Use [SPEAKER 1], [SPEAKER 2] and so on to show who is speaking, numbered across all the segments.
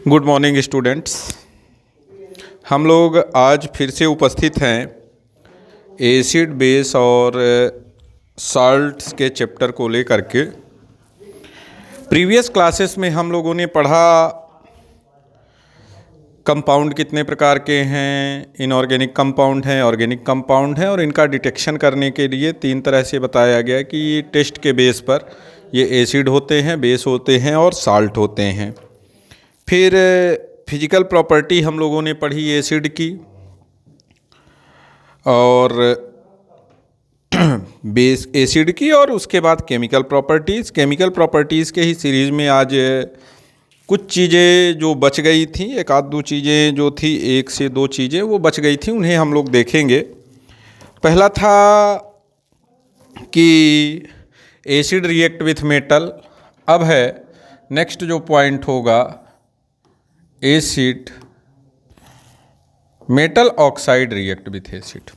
[SPEAKER 1] Good morning students. हम लोग आज फिर से उपस्थित हैं एसिड बेस और सॉल्ट्स के चैप्टर को लेकर के। प्रीवियस क्लासेस में हम लोगों ने पढ़ा कंपाउंड कितने प्रकार के हैं, इनऑर्गेनिक कंपाउंड हैं, ऑर्गेनिक कंपाउंड हैं, और इनका डिटेक्शन करने के लिए तीन तरह से बताया गया कि ये टेस्ट के बेस पर ये एसिड होते हैं, बेस होते हैं और साल्ट होते हैं। फिर फिजिकल प्रॉपर्टी हम लोगों ने पढ़ी एसिड की, और बेस एसिड की, और उसके बाद केमिकल प्रॉपर्टीज़ के ही सीरीज़ में आज कुछ चीज़ें जो बच गई थी, एक आध दो चीज़ें जो थी, एक से दो चीज़ें वो बच गई थी, उन्हें हम लोग देखेंगे। पहला था कि एसिड रिएक्ट विथ मेटल। अब है नेक्स्ट जो पॉइंट होगा, acid metal oxide react with acid.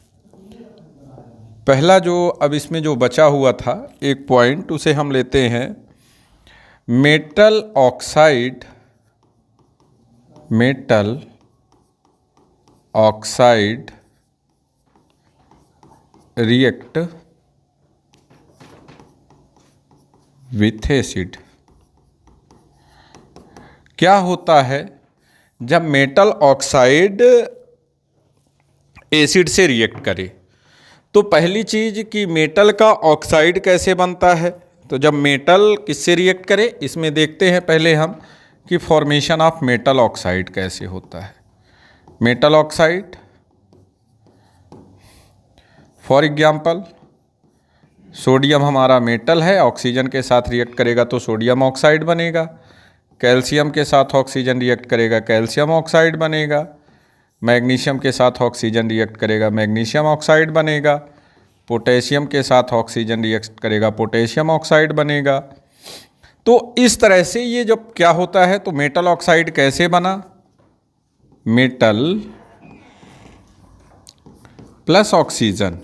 [SPEAKER 1] पहला जो अब इसमें जो बचा हुआ था एक पॉइंट, उसे हम लेते हैं metal oxide react with acid. क्या होता है जब मेटल ऑक्साइड एसिड से रिएक्ट करे? तो पहली चीज़ कि मेटल का ऑक्साइड कैसे बनता है। तो जब मेटल किससे रिएक्ट करे, इसमें देखते हैं पहले हम कि फॉर्मेशन ऑफ मेटल ऑक्साइड कैसे होता है। Metal oxide, for example sodium हमारा मेटल है, ऑक्सीजन के साथ रिएक्ट करेगा तो सोडियम ऑक्साइड बनेगा। कैल्शियम के साथ ऑक्सीजन रिएक्ट करेगा, कैल्शियम ऑक्साइड बनेगा। मैग्नीशियम के साथ ऑक्सीजन रिएक्ट करेगा, मैग्नीशियम ऑक्साइड बनेगा। पोटेशियम के साथ ऑक्सीजन रिएक्ट करेगा, पोटेशियम ऑक्साइड बनेगा। तो इस तरह से ये जब क्या होता है, तो मेटल ऑक्साइड कैसे बना? Metal plus oxygen,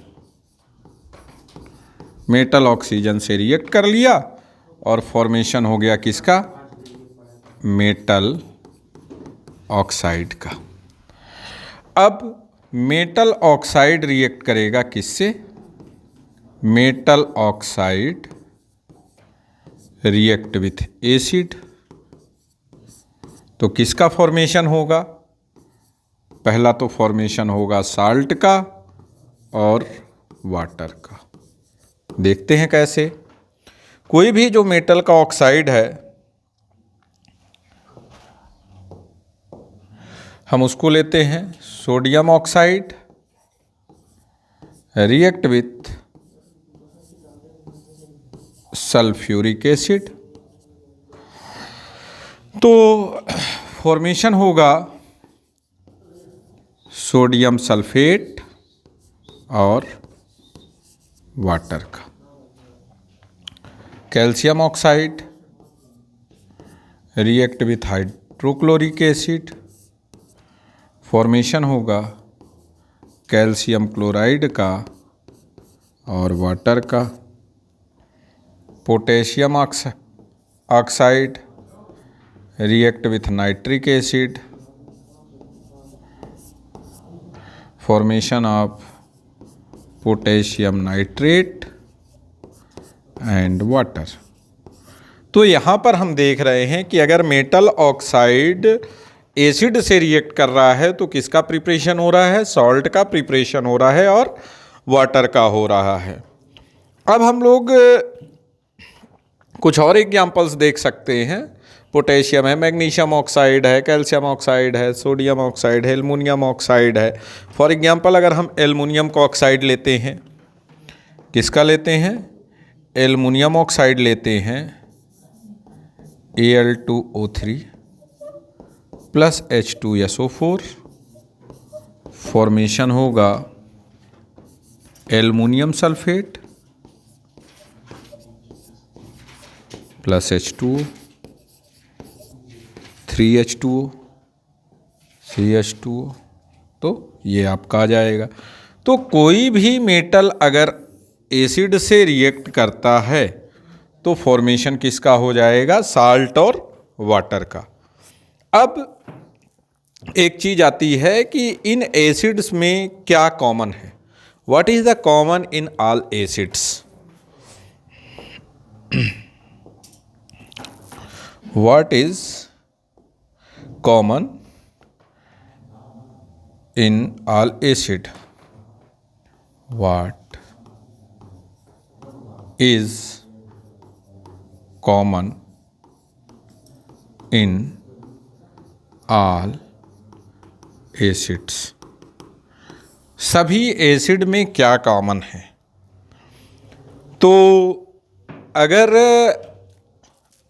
[SPEAKER 1] metal oxygen से रिएक्ट कर लिया और फॉर्मेशन हो गया किसका? मेटल ऑक्साइड का। अब मेटल ऑक्साइड रिएक्ट करेगा किससे? Metal oxide react with acid. तो किसका फॉर्मेशन होगा? पहला तो फॉर्मेशन होगा साल्ट का और वाटर का। देखते हैं कैसे। कोई भी जो मेटल का ऑक्साइड है, हम उसको लेते हैं sodium oxide react with sulphuric acid. तो फॉर्मेशन होगा सोडियम सल्फेट और वाटर का। Calcium oxide react with hydrochloric acid, formation होगा कैल्शियम क्लोराइड का और वाटर का। Potassium oxide react with nitric acid, formation of potassium nitrate and water. तो यहाँ पर हम देख रहे हैं कि अगर मेटल ऑक्साइड एसिड से रिएक्ट कर रहा है तो किसका प्रिपरेशन हो रहा है? सॉल्ट का प्रिपरेशन हो रहा है और वाटर का हो रहा है। अब हम लोग कुछ और एग्जांपल्स देख सकते हैं। पोटेशियम है, मैग्नीशियम ऑक्साइड है, कैल्शियम ऑक्साइड है, सोडियम ऑक्साइड है, एल्युमिनियम ऑक्साइड है। फॉर एग्जांपल अगर हम एल्युमिनियम का ऑक्साइड लेते हैं, किसका लेते हैं? एल्युमिनियम ऑक्साइड लेते हैं, Al2O3 प्लस H2SO4, फॉर्मेशन होगा aluminium sulphate plus H2O, 3H2O, CH2O। तो ये आपका आ जाएगा। तो कोई भी मेटल अगर एसिड से रिएक्ट करता है तो फॉर्मेशन किसका हो जाएगा? साल्ट और वाटर का। अब एक चीज आती है कि इन एसिड्स में क्या कॉमन है, what is the common in all acids, what is common in all acid, what is common in all acids, सभी एसिड में क्या कॉमन है। तो अगर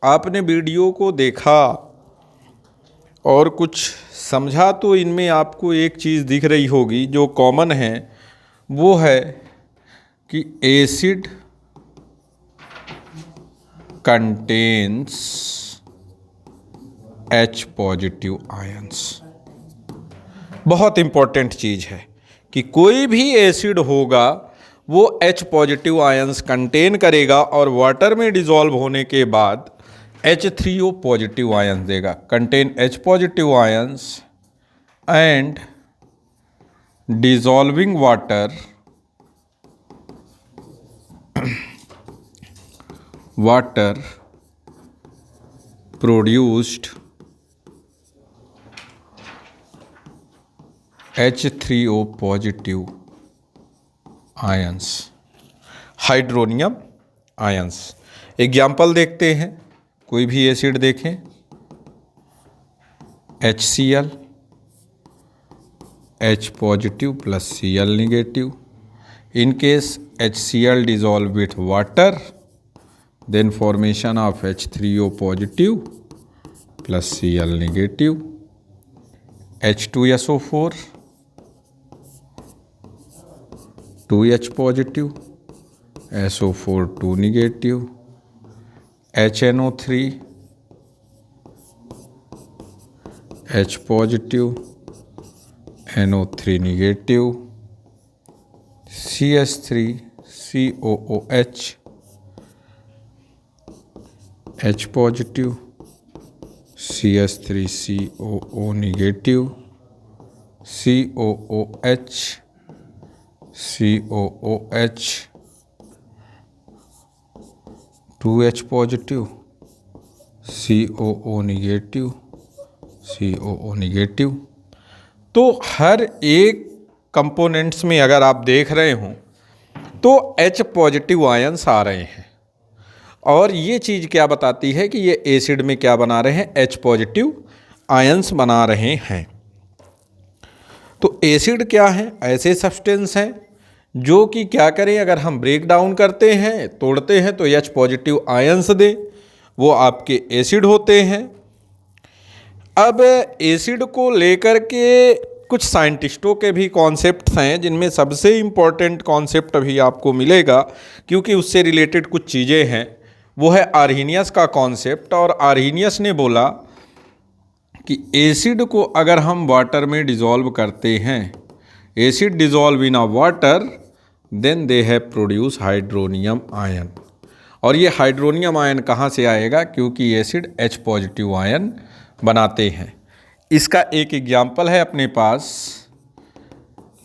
[SPEAKER 1] आपने वीडियो को देखा और कुछ समझा तो इनमें आपको एक चीज़ दिख रही होगी जो कॉमन है, वो है कि acid contains H positive ions. बहुत इम्पॉर्टेंट चीज़ है कि कोई भी एसिड होगा वो H पॉजिटिव आयंस कंटेन करेगा और वाटर में डिसॉल्व होने के बाद H3O पॉजिटिव आयंस देगा, contain H positive ions and dissolving water produced H3O positive ions, hydronium ions. Example देखते हैं, कोई भी एसिड देखें, HCl, H positive plus Cl negative. In case HCl dissolve with water, then formation of H3O positive plus Cl negative, H2SO4, 2H positive, SO4 2 negative, HNO3, H positive, NO3 negative, CH3 COOH, H positive, CH3 COO negative, COOH, COOH, 2H positive, COO negative, COO negative। तो हर एक components में अगर आप देख रहे हों तो H positive ions आ रहे हैं, और ये चीज़ क्या बताती है कि ये एसिड में क्या बना रहे हैं, H पॉजिटिव आयंस बना रहे हैं। तो एसिड क्या है, ऐसे सब्सटेंस हैं जो कि क्या करें, अगर हम ब्रेक डाउन करते हैं, तोड़ते हैं तो H पॉजिटिव आयंस दें, वो आपके एसिड होते हैं। अब एसिड को लेकर के कुछ साइंटिस्टों के भी कॉन्सेप्ट्स हैं, जिनमें सबसे इम्पॉर्टेंट कॉन्सेप्ट अभी आपको मिलेगा क्योंकि उससे रिलेटेड कुछ चीज़ें हैं, वो है आर्हीनियस का कॉन्सेप्ट। और आर्हीनियस ने बोला कि एसिड को अगर हम वाटर में डिसॉल्व करते हैं, acid dissolve in a water, then they have produce hydronium ion. और ये हाइड्रोनियम आयन कहाँ से आएगा, क्योंकि एसिड H पॉजिटिव आयन बनाते हैं। इसका एक एग्जाम्पल है अपने पास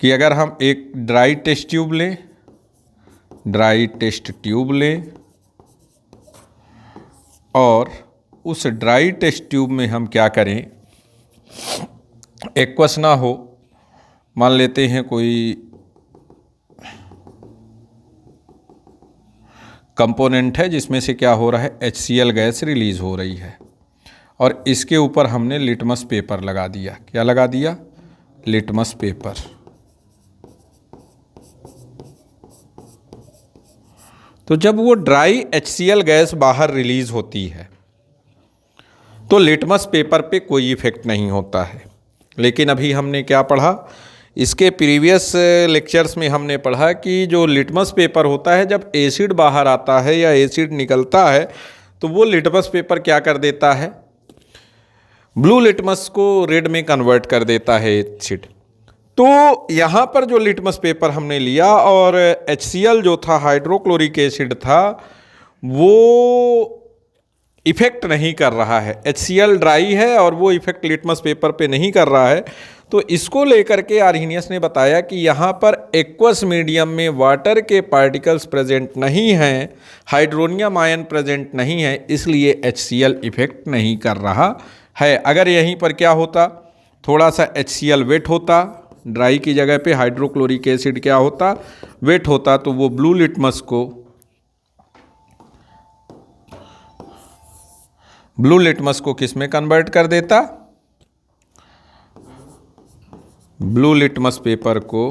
[SPEAKER 1] कि अगर हम एक ड्राई टेस्ट ट्यूब लें, ड्राई टेस्ट ट्यूब लें और उस ड्राई टेस्ट ट्यूब में हम क्या करें, एक्वस ना हो, मान लेते हैं कोई कंपोनेंट है जिसमें से क्या हो रहा है, HCl गैस रिलीज हो रही है, और इसके ऊपर हमने लिटमस पेपर लगा दिया। क्या लगा दिया, लिटमस पेपर। तो जब वो ड्राई HCl गैस बाहर रिलीज होती है तो लिटमस पेपर पे कोई इफेक्ट नहीं होता है। लेकिन अभी हमने क्या पढ़ा, इसके प्रीवियस लेक्चर्स में हमने पढ़ा कि जो लिटमस पेपर होता है, जब एसिड बाहर आता है या एसिड निकलता है तो वो लिटमस पेपर क्या कर देता है, ब्लू लिटमस को रेड में कन्वर्ट कर देता है एसिड। तो यहाँ पर जो लिटमस पेपर हमने लिया और HCl जो था, हाइड्रोक्लोरिक एसिड था, वो इफ़ेक्ट नहीं कर रहा है, HCl ड्राई है और वो इफ़ेक्ट लिटमस पेपर पे नहीं कर रहा है। तो इसको लेकर के आर्हेनियस ने बताया कि यहाँ पर एक्वस मीडियम में वाटर के पार्टिकल्स प्रेजेंट नहीं हैं, हाइड्रोनियम आयन प्रेजेंट नहीं है, इसलिए HCl इफ़ेक्ट नहीं कर रहा है। अगर यहीं पर क्या होता, थोड़ा सा HCl वेट होता, ड्राई की जगह पे हाइड्रोक्लोरिक एसिड क्या होता, वेट होता, तो वो ब्लू लिटमस को किस में कन्वर्ट कर देता, ब्लू लिटमस पेपर को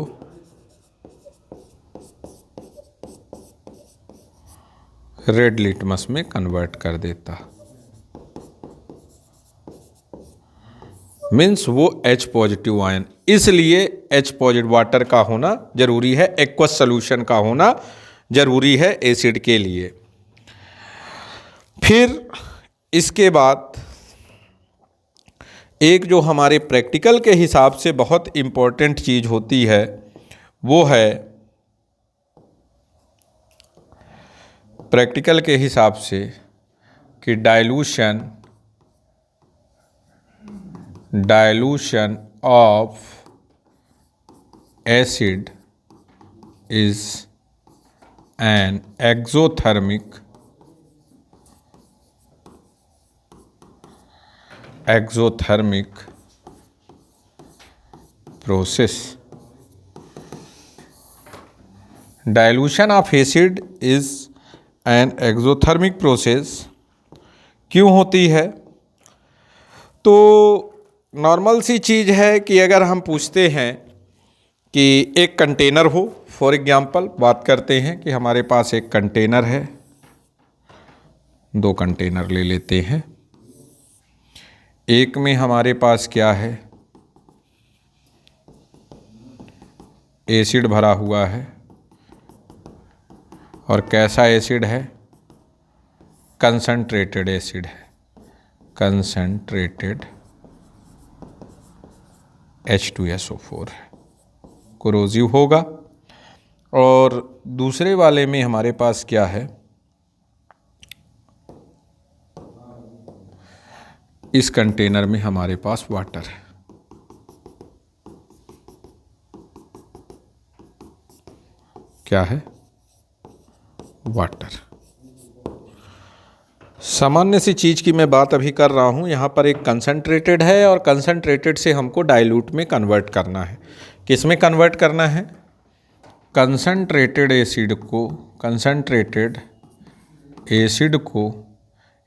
[SPEAKER 1] रेड लिटमस में कन्वर्ट कर देता। मीन्स वो H पॉजिटिव आयन, इसलिए H पॉजिटिव वाटर का होना जरूरी है, एक्वस सॉल्यूशन का होना जरूरी है एसिड के लिए। फिर इसके बाद एक जो हमारे प्रैक्टिकल के हिसाब से बहुत इम्पोर्टेंट चीज़ होती है वो है, प्रैक्टिकल के हिसाब से कि dilution of acid is an exothermic process. Dilution of acid is an exothermic process. क्यों होती है? तो नॉर्मल सी चीज़ है कि अगर हम पूछते हैं कि एक कंटेनर हो, फॉर एग्जांपल बात करते हैं कि हमारे पास एक कंटेनर है, दो कंटेनर ले लेते हैं। एक में हमारे पास क्या है, एसिड भरा हुआ है, और कैसा एसिड है, कंसंट्रेटेड एसिड है, कंसंट्रेटेड H2SO4 है, कोरोसिव होगा। और दूसरे वाले में हमारे पास क्या है, इस कंटेनर में हमारे पास वाटर है, क्या है, वाटर। सामान्य सी चीज़ की मैं बात अभी कर रहा हूँ, यहाँ पर एक कंसंट्रेटेड है और कंसंट्रेटेड से हमको डाइल्यूट में कन्वर्ट करना है। किस में कन्वर्ट करना है, कंसंट्रेटेड एसिड को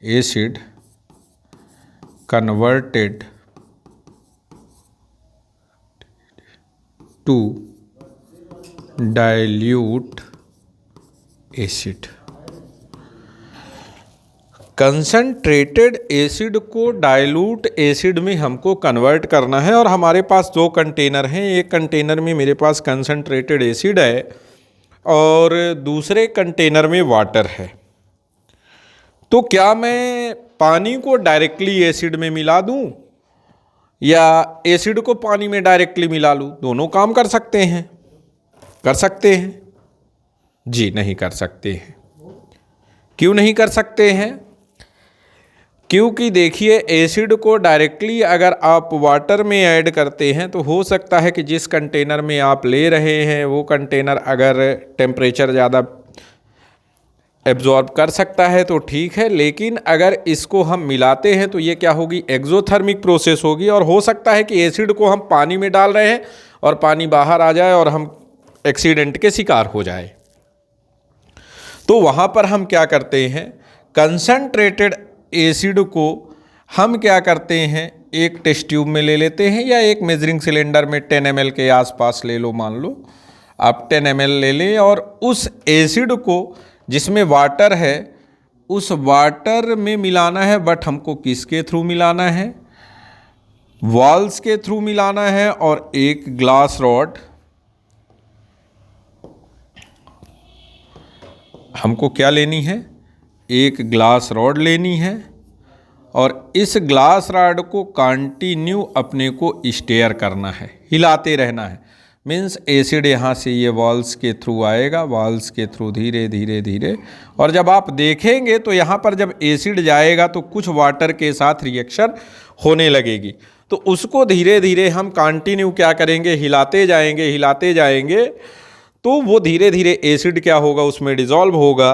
[SPEAKER 1] acid converted to dilute acid. Concentrated acid को डाइल्यूट एसिड में हमको कन्वर्ट करना है, और हमारे पास दो कंटेनर हैं। एक कंटेनर में मेरे पास कंसंट्रेटेड एसिड है और दूसरे कंटेनर में वाटर है। तो क्या मैं पानी को डायरेक्टली एसिड में मिला दूं या एसिड को पानी में डायरेक्टली मिला लूं? दोनों काम कर सकते हैं, कर सकते हैं? जी नहीं कर सकते हैं। क्यों नहीं कर सकते हैं? क्योंकि देखिए, एसिड को डायरेक्टली अगर आप वाटर में ऐड करते हैं तो हो सकता है कि जिस कंटेनर में आप ले रहे हैं वो कंटेनर अगर टेम्परेचर ज़्यादा एब्जॉर्ब कर सकता है तो ठीक है, लेकिन अगर इसको हम मिलाते हैं तो ये क्या होगी, एक्सोथर्मिक प्रोसेस होगी, और हो सकता है कि एसिड को हम पानी में डाल रहे हैं और पानी बाहर आ जाए और हम एक्सीडेंट के शिकार हो जाए। तो वहाँ पर हम क्या करते हैं, कंसंट्रेटेड एसिड को हम क्या करते हैं, एक टेस्ट ट्यूब में ले लेते हैं या एक मेजरिंग सिलेंडर में 10 ml के आसपास ले लो, मान लो आप 10 ml ले लें, और उस एसिड को जिसमें वाटर है उस वाटर में मिलाना है। बट हमको किसके थ्रू मिलाना है, वॉल्स के थ्रू मिलाना है। और एक ग्लास रॉड हमको क्या लेनी है, एक ग्लास रॉड लेनी है, और इस ग्लास रॉड को कंटिन्यू अपने को स्टेयर करना है, हिलाते रहना है। मीन्स एसिड यहाँ से ये वॉल्स के थ्रू आएगा, वॉल्स के थ्रू धीरे धीरे धीरे, और जब आप देखेंगे तो यहाँ पर जब एसिड जाएगा तो कुछ वाटर के साथ रिएक्शन होने लगेगी, तो उसको धीरे धीरे हम कंटिन्यू क्या करेंगे, हिलाते जाएंगे, तो वो धीरे धीरे एसिड क्या होगा, उसमें डिज़ोल्व होगा,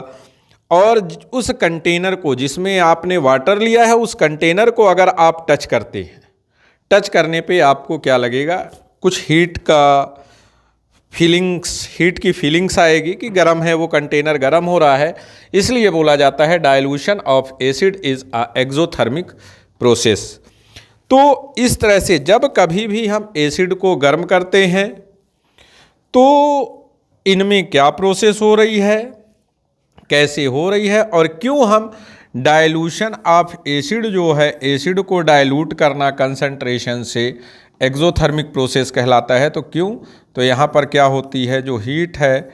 [SPEAKER 1] और उस कंटेनर को जिसमें आपने वाटर लिया है, उस कंटेनर को अगर आप टच करते हैं, टच करने पे आपको क्या लगेगा, कुछ हीट की फीलिंग्स आएगी कि गर्म है, वो कंटेनर गर्म हो रहा है, इसलिए बोला जाता है dilution of acid is a exothermic process. तो इस तरह से जब कभी भी हम एसिड को गर्म करते हैं तो इनमें क्या प्रोसेस हो रही है, कैसे हो रही है, और क्यों हम डाइल्यूशन ऑफ एसिड जो है, एसिड को डाइल्यूट करना कंसंट्रेशन से एक्सोथर्मिक प्रोसेस कहलाता है। तो क्यों, तो यहाँ पर क्या होती है, जो हीट है,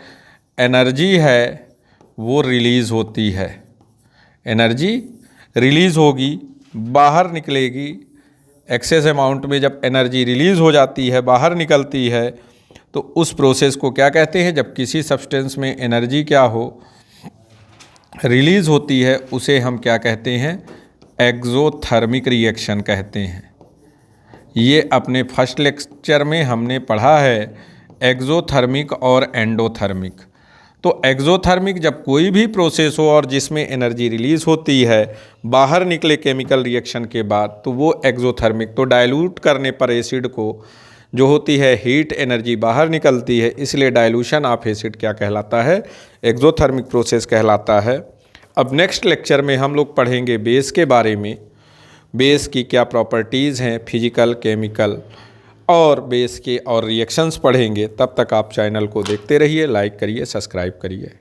[SPEAKER 1] एनर्जी है, वो रिलीज़ होती है, एनर्जी रिलीज़ होगी, बाहर निकलेगी। एक्सेस अमाउंट में जब एनर्जी रिलीज़ हो जाती है, बाहर निकलती है, तो उस प्रोसेस को क्या कहते हैं, जब किसी सब्सटेंस में एनर्जी क्या हो, रिलीज़ होती है, उसे हम क्या कहते हैं, एक्सोथर्मिक रिएक्शन कहते हैं। ये अपने फर्स्ट लेक्चर में हमने पढ़ा है एक्सोथर्मिक और एंडोथर्मिक। तो एक्सोथर्मिक जब कोई भी प्रोसेस हो और जिसमें एनर्जी रिलीज़ होती है, बाहर निकले केमिकल रिएक्शन के बाद, तो वो एक्सोथर्मिक। तो डाइल्यूट करने पर एसिड को जो होती है हीट, एनर्जी बाहर निकलती है, इसलिए डाइल्यूशन ऑफ एसिड क्या कहलाता है, एक्सोथर्मिक प्रोसेस कहलाता है। अब नेक्स्ट लेक्चर में हम लोग पढ़ेंगे बेस के बारे में, बेस की क्या प्रॉपर्टीज़ हैं, फिजिकल, केमिकल, और बेस के और रिएक्शंस पढ़ेंगे। तब तक आप चैनल को देखते रहिए, लाइक करिए, सब्सक्राइब करिए।